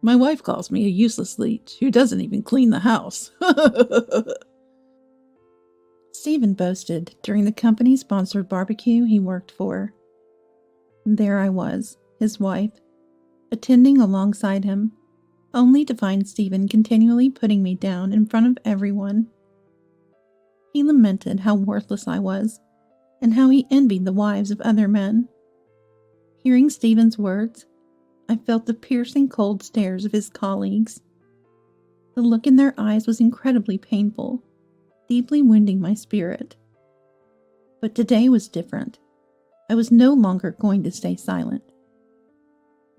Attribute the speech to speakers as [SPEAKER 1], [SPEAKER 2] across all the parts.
[SPEAKER 1] My wife calls me a useless leech who doesn't even clean the house. Stephen boasted during the company-sponsored barbecue he worked for. There I was, his wife, attending alongside him, only to find Stephen continually putting me down in front of everyone. He lamented how worthless I was, and how he envied the wives of other men. Hearing Stephen's words, I felt the piercing cold stares of his colleagues. The look in their eyes was incredibly painful, deeply wounding my spirit. But today was different. I was no longer going to stay silent.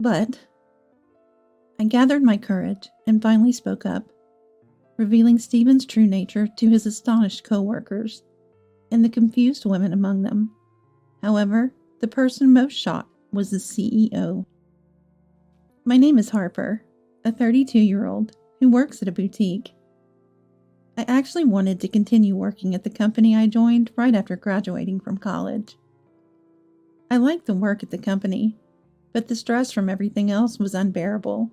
[SPEAKER 1] But I gathered my courage and finally spoke up, revealing Stephen's true nature to his astonished co-workers and the confused women among them. However, the person most shocked was the CEO. My name is Harper, a 32-year-old who works at a boutique. I actually wanted to continue working at the company I joined right after graduating from college. I liked the work at the company, but the stress from everything else was unbearable.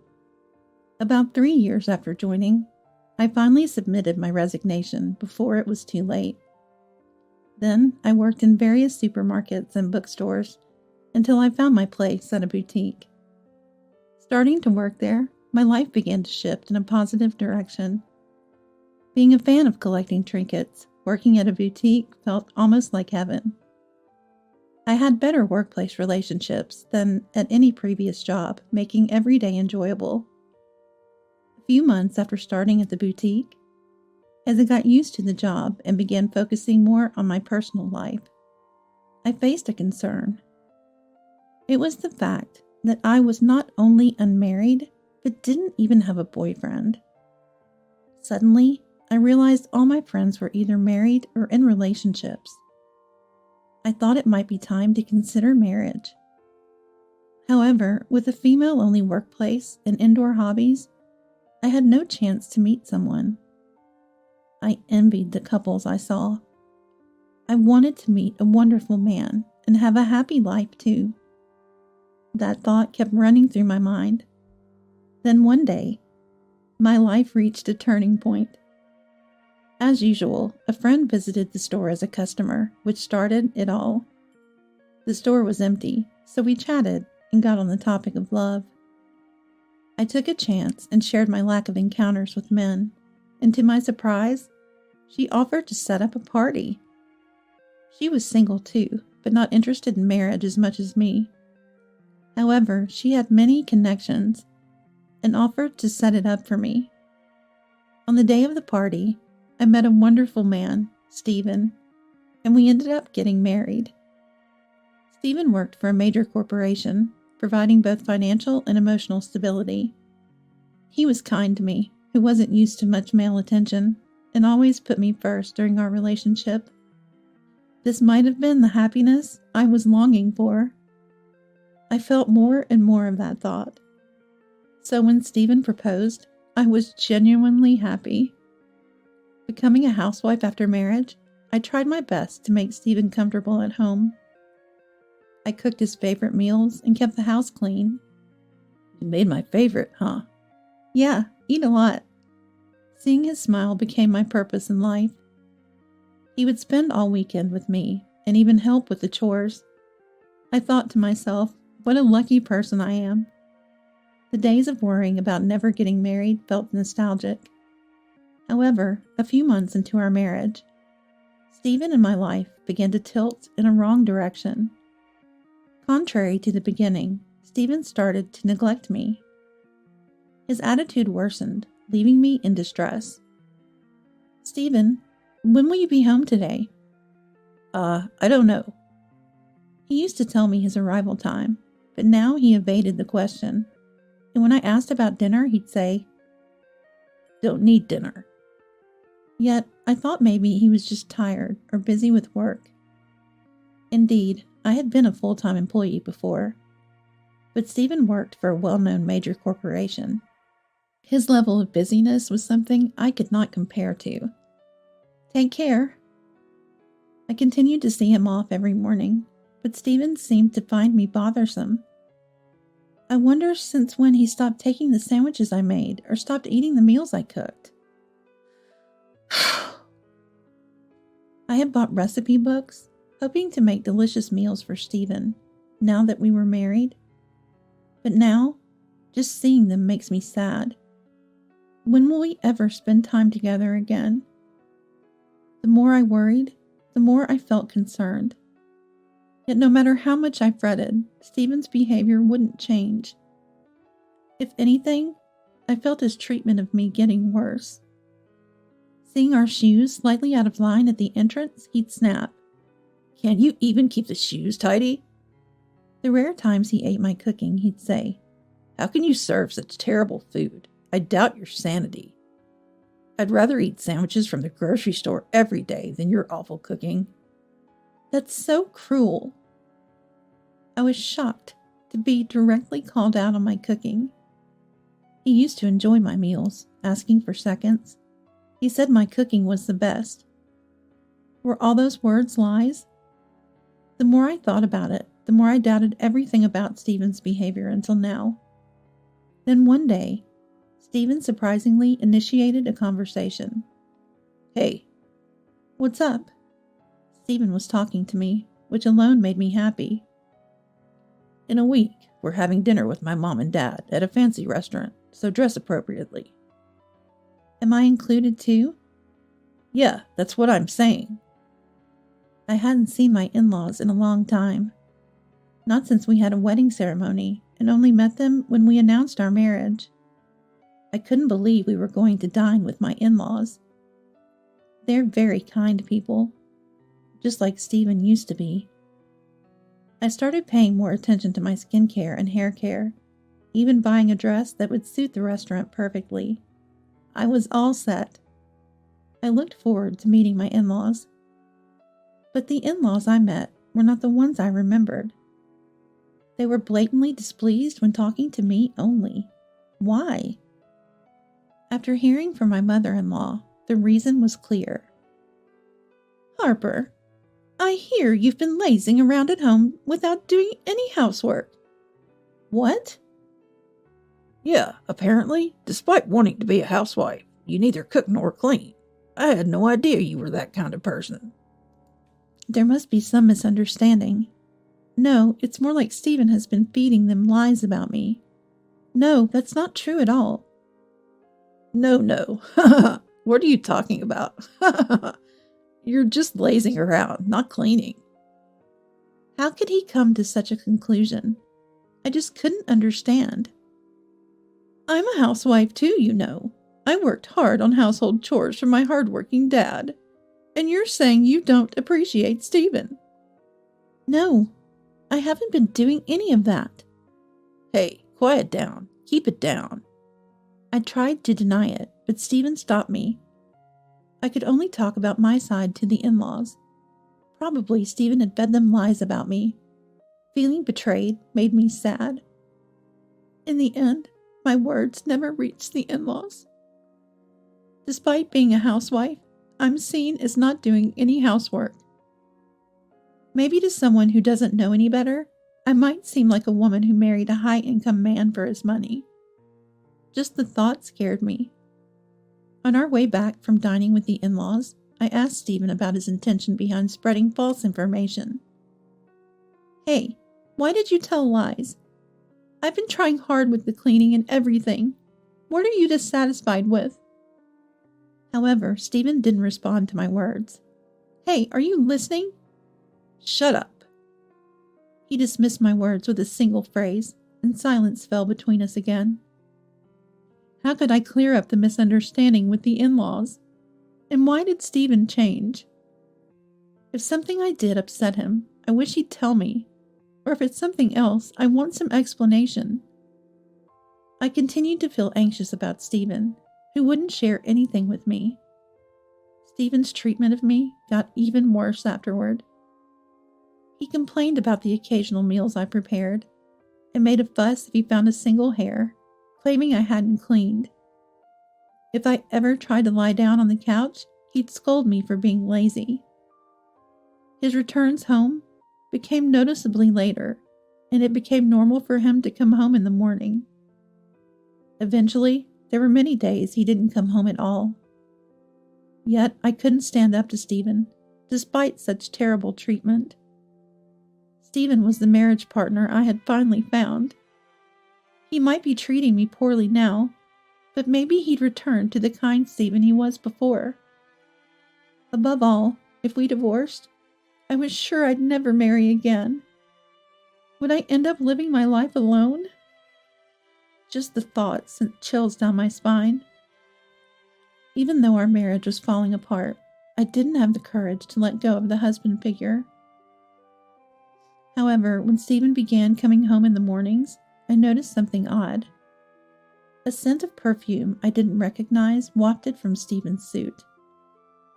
[SPEAKER 1] About 3 years after joining, I finally submitted my resignation before it was too late. Then I worked in various supermarkets and bookstores until I found my place at a boutique. Starting to work there, my life began to shift in a positive direction. Being a fan of collecting trinkets, working at a boutique felt almost like heaven. I had better workplace relationships than at any previous job, making every day enjoyable. A few months after starting at the boutique, as I got used to the job and began focusing more on my personal life, I faced a concern. It was the fact that I was not only unmarried, but didn't even have a boyfriend. Suddenly, I realized all my friends were either married or in relationships. I thought it might be time to consider marriage. However, with a female-only workplace and indoor hobbies, I had no chance to meet someone. I envied the couples I saw. I wanted to meet a wonderful man and have a happy life too. That thought kept running through my mind. Then one day, my life reached a turning point. As usual, a friend visited the store as a customer, which started it all. The store was empty, so we chatted and got on the topic of love. I took a chance and shared my lack of encounters with men, and to my surprise, she offered to set up a party. She was single too, but not interested in marriage as much as me. However, she had many connections and offered to set it up for me. On the day of the party, I met a wonderful man, Stephen, and we ended up getting married. Stephen worked for a major corporation, providing both financial and emotional stability. He was kind to me, who wasn't used to much male attention, and always put me first during our relationship. This might have been the happiness I was longing for. I felt more and more of that thought. So when Stephen proposed, I was genuinely happy. Becoming a housewife after marriage, I tried my best to make Stephen comfortable at home. I cooked his favorite meals and kept the house clean. You made my favorite, huh? Yeah, eat a lot. Seeing his smile became my purpose in life. He would spend all weekend with me and even help with the chores. I thought to myself, what a lucky person I am. The days of worrying about never getting married felt nostalgic. However, a few months into our marriage, Stephen and my life began to tilt in a wrong direction. Contrary to the beginning, Stephen started to neglect me. His attitude worsened, leaving me in distress. Stephen, when will you be home today? I don't know. He used to tell me his arrival time, but now he evaded the question. And when I asked about dinner, he'd say, Don't need dinner. Yet, I thought maybe he was just tired or busy with work. Indeed, I had been a full-time employee before, but Stephen worked for a well-known major corporation. His level of busyness was something I could not compare to. Take care. I continued to see him off every morning, but Stephen seemed to find me bothersome. I wonder since when he stopped taking the sandwiches I made or stopped eating the meals I cooked. I had bought recipe books, hoping to make delicious meals for Stephen, now that we were married. But now, just seeing them makes me sad. When will we ever spend time together again? The more I worried, the more I felt concerned. Yet no matter how much I fretted, Stephen's behavior wouldn't change. If anything, I felt his treatment of me getting worse. Seeing our shoes slightly out of line at the entrance, he'd snap. "Can't you even keep the shoes tidy?" The rare times he ate my cooking, he'd say, "How can you serve such terrible food? I doubt your sanity. I'd rather eat sandwiches from the grocery store every day than your awful cooking." That's so cruel. I was shocked to be directly called out on my cooking. He used to enjoy my meals, asking for seconds. He said my cooking was the best. Were all those words lies? The more I thought about it, the more I doubted everything about Stephen's behavior until now. Then one day, Stephen surprisingly initiated a conversation. "Hey." "What's up?" Stephen was talking to me, which alone made me happy. "In a week, we're having dinner with my mom and dad at a fancy restaurant, so dress appropriately." "Am I included too?" "Yeah, that's what I'm saying." I hadn't seen my in-laws in a long time. Not since we had a wedding ceremony, and only met them when we announced our marriage. I couldn't believe we were going to dine with my in-laws. They're very kind people, just like Stephen used to be. I started paying more attention to my skincare and hair care, even buying a dress that would suit the restaurant perfectly. I was all set. I looked forward to meeting my in-laws. But the in-laws I met were not the ones I remembered. They were blatantly displeased when talking to me only. Why? After hearing from my mother-in-law, the reason was clear. "Harper, I hear you've been lazing around at home without doing any housework." "What?"
[SPEAKER 2] "Yeah, apparently, despite wanting to be a housewife, you neither cook nor clean. I had no idea you were that kind of person."
[SPEAKER 1] There must be some misunderstanding. No, it's more like Stephen has been feeding them lies about me. No, that's not true at all.
[SPEAKER 2] No. What are you talking about? You're just lazing around, not cleaning."
[SPEAKER 1] How could he come to such a conclusion? I just couldn't understand. "I'm a housewife too, you know. I worked hard on household chores for my hard-working dad. And you're saying you don't appreciate Stephen." "No, I haven't been doing any of that."
[SPEAKER 2] "Hey, quiet down. Keep it down."
[SPEAKER 1] I tried to deny it, but Stephen stopped me. I could only talk about my side to the in-laws. Probably Stephen had fed them lies about me. Feeling betrayed made me sad. In the end, my words never reached the in-laws. Despite being a housewife, I'm seen as not doing any housework. Maybe to someone who doesn't know any better, I might seem like a woman who married a high-income man for his money. Just the thought scared me. On our way back from dining with the in-laws, I asked Stephen about his intention behind spreading false information. "Hey, why did you tell lies? I've been trying hard with the cleaning and everything. What are you dissatisfied with?" However, Stephen didn't respond to my words. "Hey, are you listening?"
[SPEAKER 2] "Shut up."
[SPEAKER 1] He dismissed my words with a single phrase, and silence fell between us again. How could I clear up the misunderstanding with the in-laws? And why did Stephen change? If something I did upset him, I wish he'd tell me. Or if it's something else, I want some explanation. I continued to feel anxious about Stephen, who wouldn't share anything with me. Stephen's treatment of me got even worse afterward. He complained about the occasional meals I prepared, and made a fuss if he found a single hair, claiming I hadn't cleaned. If I ever tried to lie down on the couch, he'd scold me for being lazy. His returns home became noticeably later, and it became normal for him to come home in the morning. Eventually, there were many days he didn't come home at all. Yet I couldn't stand up to Stephen, despite such terrible treatment. Stephen was the marriage partner I had finally found. He might be treating me poorly now, but maybe he'd return to the kind Stephen he was before. Above all, if we divorced, I was sure I'd never marry again. Would I end up living my life alone? Just the thought sent chills down my spine. Even though our marriage was falling apart, I didn't have the courage to let go of the husband figure. However, when Stephen began coming home in the mornings, I noticed something odd. A scent of perfume I didn't recognize wafted from Stephen's suit.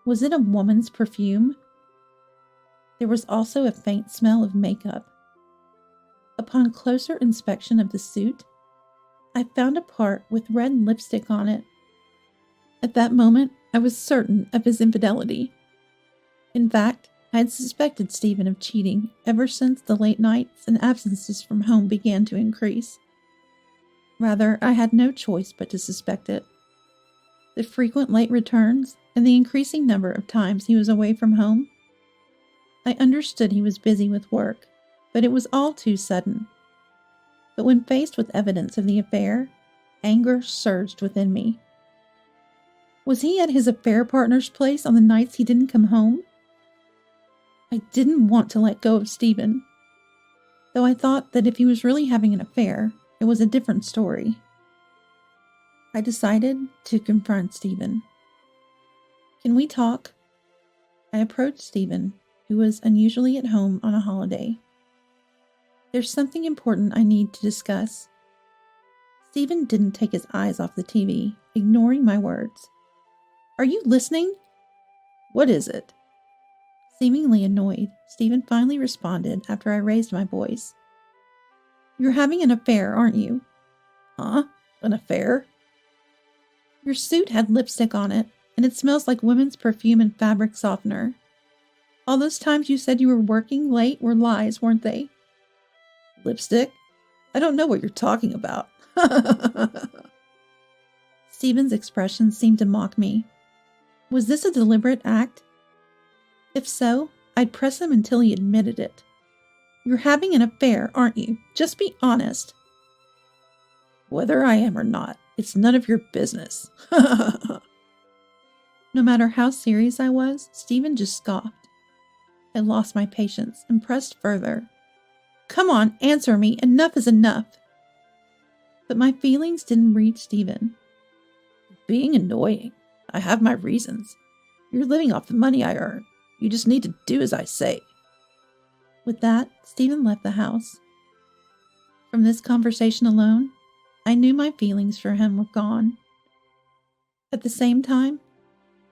[SPEAKER 1] Was it a woman's perfume? There was also a faint smell of makeup. Upon closer inspection of the suit, I found a part with red lipstick on it. At that moment, I was certain of his infidelity. In fact, I had suspected Stephen of cheating ever since the late nights and absences from home began to increase. Rather, I had no choice but to suspect it. The frequent late returns and the increasing number of times he was away from home. I understood he was busy with work, but it was all too sudden. But when faced with evidence of the affair, anger surged within me. Was he at his affair partner's place on the nights he didn't come home? I didn't want to let go of Stephen, though I thought that if he was really having an affair, it was a different story. I decided to confront Stephen. Can we talk? I approached Stephen, who was unusually at home on a holiday. There's something important I need to discuss. Stephen didn't take his eyes off the TV, ignoring my words. Are you listening?
[SPEAKER 2] What is it?
[SPEAKER 1] Seemingly annoyed, Stephen finally responded after I raised my voice. You're having an affair, aren't you?
[SPEAKER 2] Huh? An affair?
[SPEAKER 1] Your suit had lipstick on it, and it smells like women's perfume and fabric softener. All those times you said you were working late were lies, weren't they?
[SPEAKER 2] Lipstick? I don't know what you're talking about.
[SPEAKER 1] Stephen's expression seemed to mock me. Was this a deliberate act? If so, I'd press him until he admitted it. You're having an affair, aren't you? Just be honest.
[SPEAKER 2] Whether I am or not, it's none of your business.
[SPEAKER 1] No matter how serious I was, Stephen just scoffed. I lost my patience and pressed further. Come on, answer me. Enough is enough. But my feelings didn't reach Stephen.
[SPEAKER 2] Being annoying. I have my reasons. You're living off the money I earn. You just need to do as I say.
[SPEAKER 1] With that, Stephen left the house. From this conversation alone, I knew my feelings for him were gone. At the same time,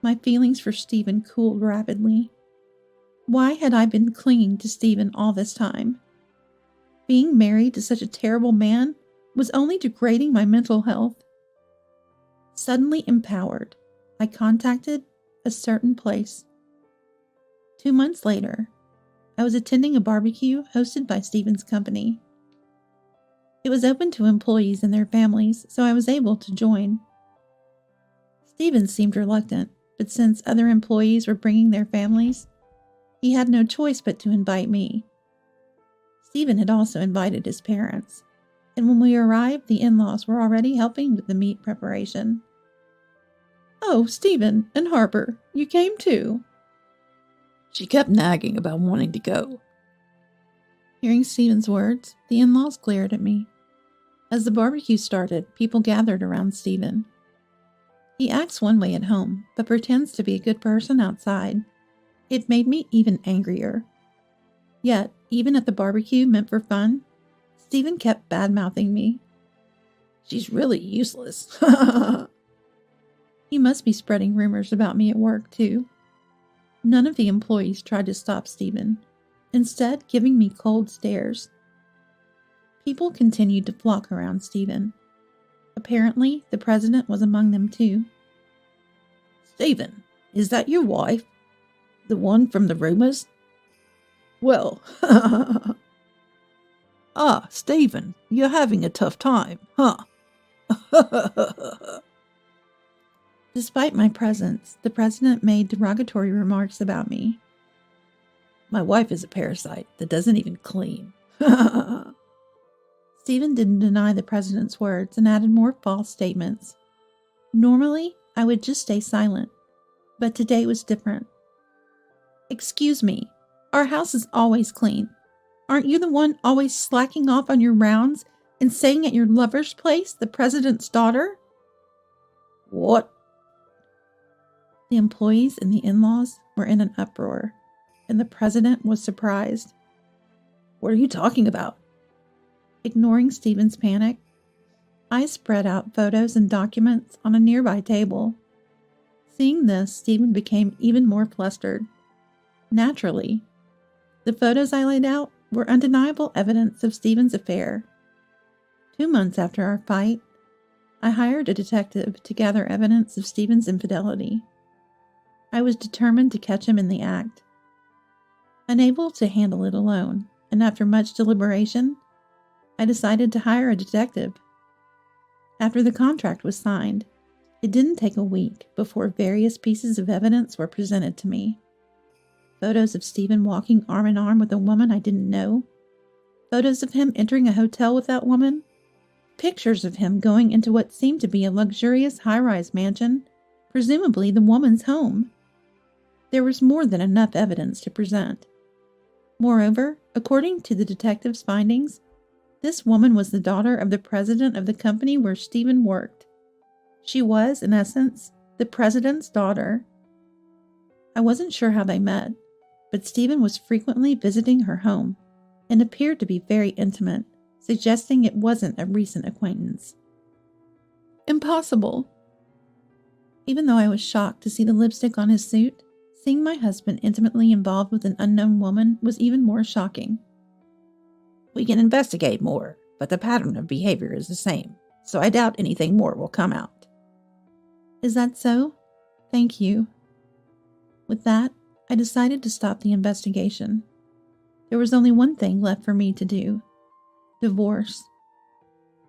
[SPEAKER 1] my feelings for Stephen cooled rapidly. Why had I been clinging to Stephen all this time? Being married to such a terrible man was only degrading my mental health. Suddenly empowered, I contacted a certain place. 2 months later, I was attending a barbecue hosted by Stephen's company. It was open to employees and their families, so I was able to join. Stephen seemed reluctant, but since other employees were bringing their families, he had no choice but to invite me. Stephen had also invited his parents, and when we arrived, the in-laws were already helping with the meat preparation. Oh, Stephen and Harper, you came too.
[SPEAKER 2] She kept nagging about wanting to go.
[SPEAKER 1] Hearing Stephen's words, the in-laws glared at me. As the barbecue started, people gathered around Stephen. He acts one way at home, but pretends to be a good person outside. It made me even angrier. Yet, even at the barbecue meant for fun, Stephen kept bad-mouthing me.
[SPEAKER 2] She's really useless.
[SPEAKER 1] He must be spreading rumors about me at work, too. None of the employees tried to stop Stephen, instead giving me cold stares. People continued to flock around Stephen. Apparently, the president was among them, too.
[SPEAKER 2] Stephen, is that your wife? The one from the rumors? Well, Ah, Stephen, you're having a tough time, huh?
[SPEAKER 1] Despite my presence, the president made derogatory remarks about me.
[SPEAKER 2] My wife is a parasite that doesn't even clean.
[SPEAKER 1] Stephen didn't deny the president's words and added more false statements. Normally, I would just stay silent, but today was different. Excuse me, our house is always clean. Aren't you the one always slacking off on your rounds and staying at your lover's place, the president's daughter?
[SPEAKER 2] What?
[SPEAKER 1] The employees and the in-laws were in an uproar, and the president was surprised.
[SPEAKER 2] What are you talking about?
[SPEAKER 1] Ignoring Stephen's panic, I spread out photos and documents on a nearby table. Seeing this, Stephen became even more flustered. Naturally, the photos I laid out were undeniable evidence of Stephen's affair. 2 months after our fight, I hired a detective to gather evidence of Stephen's infidelity. I was determined to catch him in the act. Unable to handle it alone, and after much deliberation, I decided to hire a detective. After the contract was signed, it didn't take a week before various pieces of evidence were presented to me. Photos of Stephen walking arm in arm with a woman I didn't know. Photos of him entering a hotel with that woman. Pictures of him going into what seemed to be a luxurious high-rise mansion, presumably the woman's home. There was more than enough evidence to present. Moreover, according to the detective's findings, this woman was the daughter of the president of the company where Stephen worked. She was, in essence, the president's daughter. I wasn't sure how they met, but Stephen was frequently visiting her home and appeared to be very intimate, suggesting it wasn't a recent acquaintance. Impossible. Even though I was shocked to see the lipstick on his suit, seeing my husband intimately involved with an unknown woman was even more shocking.
[SPEAKER 2] We can investigate more, but the pattern of behavior is the same, so I doubt anything more will come out.
[SPEAKER 1] Is that so? Thank you. With that, I decided to stop the investigation. There was only one thing left for me to do: divorce.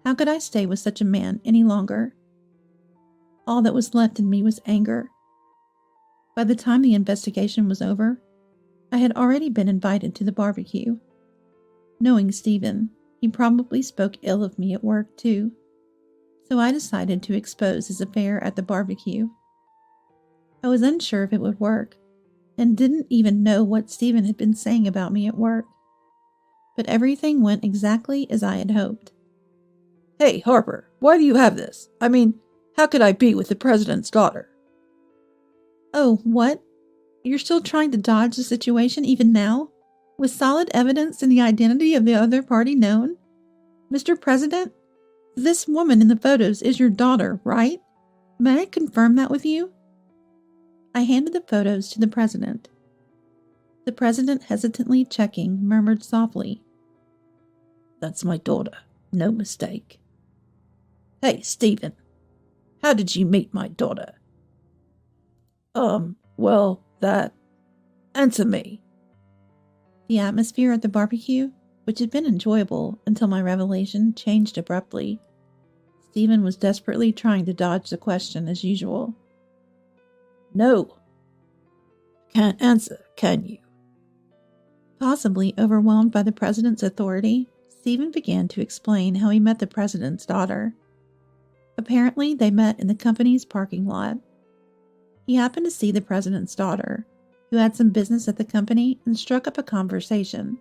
[SPEAKER 1] How could I stay with such a man any longer? All that was left in me was anger. By the time the investigation was over, I had already been invited to the barbecue. Knowing Stephen, he probably spoke ill of me at work too, so I decided to expose his affair at the barbecue. I was unsure if it would work, and didn't even know what Stephen had been saying about me at work. But everything went exactly as I had hoped.
[SPEAKER 2] Hey, Harper, why do you have this? I mean, how could I be with the president's daughter?
[SPEAKER 1] Oh, what? You're still trying to dodge the situation even now? With solid evidence and the identity of the other party known? Mr. President, this woman in the photos is your daughter, right? May I confirm that with you? I handed the photos to the president. The president, hesitantly checking, murmured softly,
[SPEAKER 2] That's my daughter, no mistake. Hey, Stephen, how did you meet my daughter? Well, that... Answer me.
[SPEAKER 1] The atmosphere at the barbecue, which had been enjoyable until my revelation, changed abruptly. Stephen was desperately trying to dodge the question as usual.
[SPEAKER 2] No. Can't answer, can you?
[SPEAKER 1] Possibly overwhelmed by the president's authority, Stephen began to explain how he met the president's daughter. Apparently, they met in the company's parking lot. He happened to see the president's daughter, who had some business at the company, and struck up a conversation.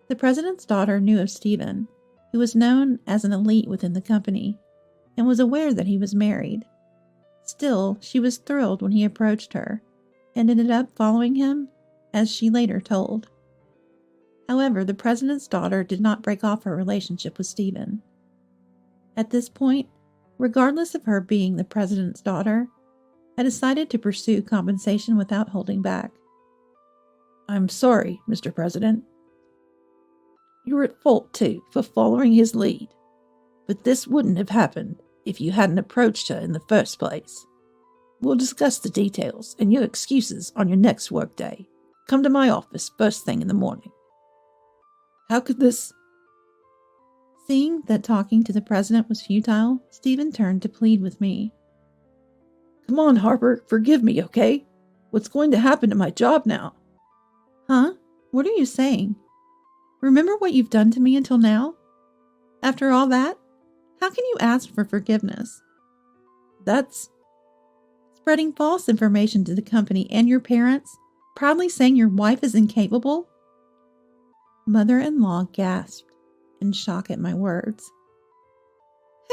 [SPEAKER 1] The president's daughter knew of Stephen, who was known as an elite within the company, and was aware that he was married. Still, she was thrilled when he approached her, and ended up following him, as she later told. However, the president's daughter did not break off her relationship with Stephen. At this point, regardless of her being the president's daughter, I decided to pursue compensation without holding back.
[SPEAKER 2] I'm sorry, Mr. President. You were at fault, too, for following his lead. But this wouldn't have happened if you hadn't approached her in the first place. We'll discuss the details and your excuses on your next workday. Come to my office first thing in the morning. How could this...
[SPEAKER 1] Seeing that talking to the president was futile, Stephen turned to plead with me.
[SPEAKER 2] Come on, Harper, forgive me, okay? What's going to happen to my job now?
[SPEAKER 1] Huh? What are you saying? Remember what you've done to me until now? After all that, how can you ask for forgiveness?
[SPEAKER 2] That's
[SPEAKER 1] spreading false information to the company and your parents, proudly saying your wife is incapable? Mother-in-law gasped in shock at my words.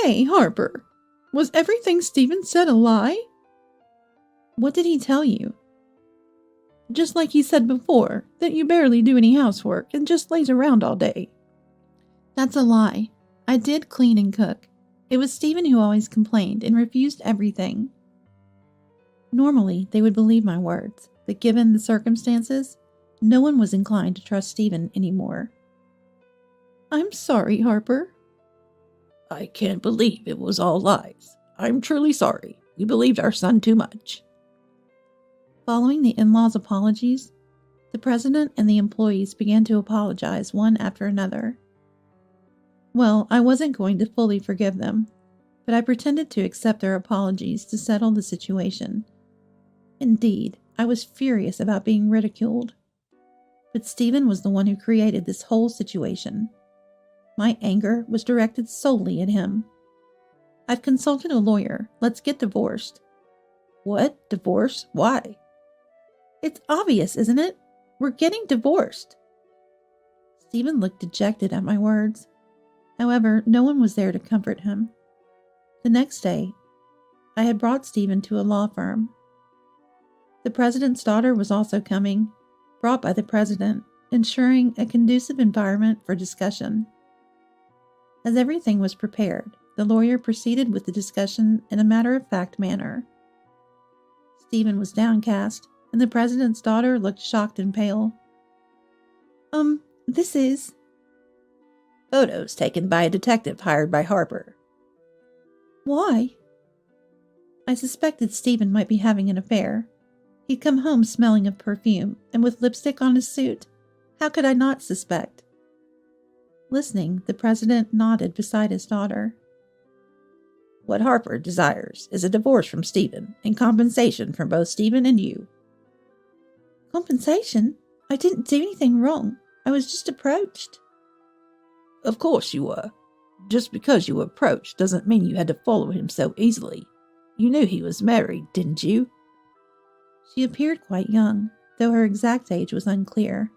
[SPEAKER 2] Hey, Harper, was everything Stephen said a lie?
[SPEAKER 1] What did he tell you?
[SPEAKER 2] Just like he said before, that you barely do any housework and just lays around all day.
[SPEAKER 1] That's a lie. I did clean and cook. It was Stephen who always complained and refused everything. Normally, they would believe my words, but given the circumstances, no one was inclined to trust Stephen anymore.
[SPEAKER 2] I'm sorry, Harper. I can't believe it was all lies. I'm truly sorry. We believed our son too much.
[SPEAKER 1] Following the in-laws' apologies, the president and the employees began to apologize one after another. Well, I wasn't going to fully forgive them, but I pretended to accept their apologies to settle the situation. Indeed, I was furious about being ridiculed. But Stephen was the one who created this whole situation. My anger was directed solely at him. I've consulted a lawyer. Let's get divorced.
[SPEAKER 2] What? Divorce? Why?
[SPEAKER 1] It's obvious, isn't it? We're getting divorced. Stephen looked dejected at my words. However, no one was there to comfort him. The next day, I had brought Stephen to a law firm. The president's daughter was also coming, brought by the president, ensuring a conducive environment for discussion. As everything was prepared, the lawyer proceeded with the discussion in a matter-of-fact manner. Stephen was downcast, and the president's daughter looked shocked and pale. This is...
[SPEAKER 2] Photos taken by a detective hired by Harper.
[SPEAKER 1] Why? I suspected Stephen might be having an affair. He'd come home smelling of perfume and with lipstick on his suit. How could I not suspect? Listening, the president nodded beside his daughter.
[SPEAKER 2] What Harper desires is a divorce from Stephen and compensation from both Stephen and you.
[SPEAKER 1] Compensation? I didn't do anything wrong. I was just approached.
[SPEAKER 2] Of course you were. Just because you were approached doesn't mean you had to follow him so easily. You knew he was married, didn't you?
[SPEAKER 1] She appeared quite young, though her exact age was unclear.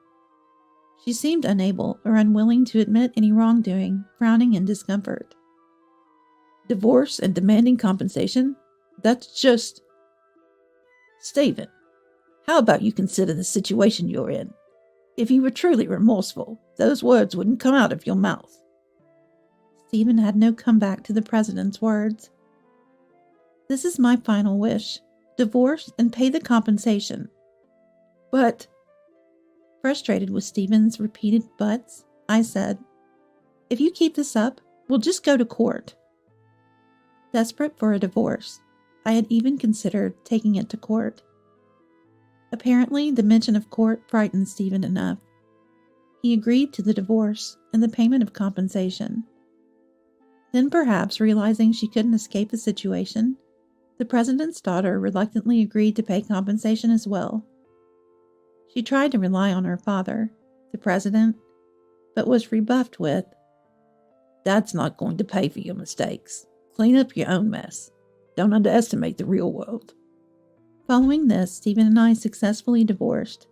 [SPEAKER 1] She seemed unable or unwilling to admit any wrongdoing, frowning in discomfort.
[SPEAKER 2] Divorce and demanding compensation? That's just... Stephen, how about you consider the situation you're in? If you were truly remorseful, those words wouldn't come out of your mouth.
[SPEAKER 1] Stephen had no comeback to the president's words. This is my final wish. Divorce and pay the compensation.
[SPEAKER 2] But...
[SPEAKER 1] Frustrated with Stephen's repeated buts, I said, if you keep this up, we'll just go to court. Desperate for a divorce, I had even considered taking it to court. Apparently, the mention of court frightened Stephen enough. He agreed to the divorce and the payment of compensation. Then, perhaps realizing she couldn't escape the situation, the president's daughter reluctantly agreed to pay compensation as well. She tried to rely on her father, the president, but was rebuffed with, "Dad's not going to pay for your mistakes. Clean up your own mess. Don't underestimate the real world." Following this, Stephen and I successfully divorced.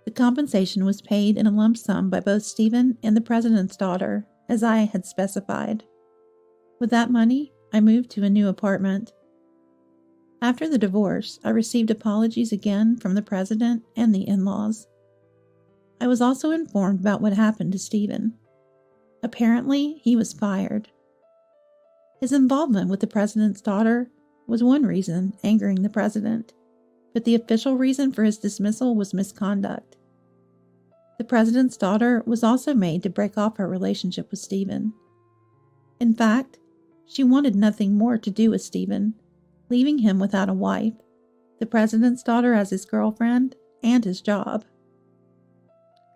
[SPEAKER 1] The compensation was paid in a lump sum by both Stephen and the president's daughter, as I had specified. With that money, I moved to a new apartment. After the divorce, I received apologies again from the president and the in-laws. I was also informed about what happened to Stephen. Apparently, he was fired. His involvement with the president's daughter was one reason angering the president, but the official reason for his dismissal was misconduct. The president's daughter was also made to break off her relationship with Stephen. In fact, she wanted nothing more to do with Stephen, leaving him without a wife, the president's daughter as his girlfriend, and his job.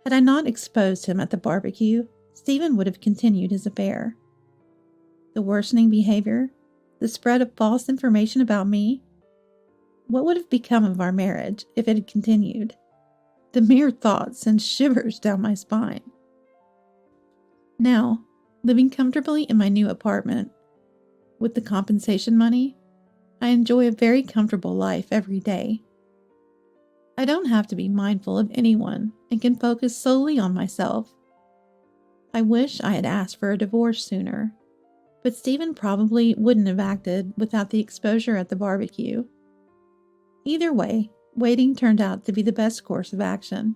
[SPEAKER 1] Had I not exposed him at the barbecue, Stephen would have continued his affair. The worsening behavior, the spread of false information about me, what would have become of our marriage if it had continued? The mere thought sends shivers down my spine. Now, living comfortably in my new apartment, with the compensation money, I enjoy a very comfortable life every day. I don't have to be mindful of anyone and can focus solely on myself. I wish I had asked for a divorce sooner, but Stephen probably wouldn't have acted without the exposure at the barbecue. Either way, waiting turned out to be the best course of action.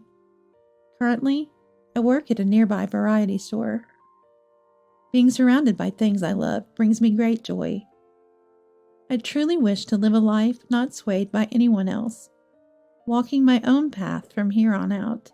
[SPEAKER 1] Currently, I work at a nearby variety store. Being surrounded by things I love brings me great joy. I truly wish to live a life not swayed by anyone else, walking my own path from here on out.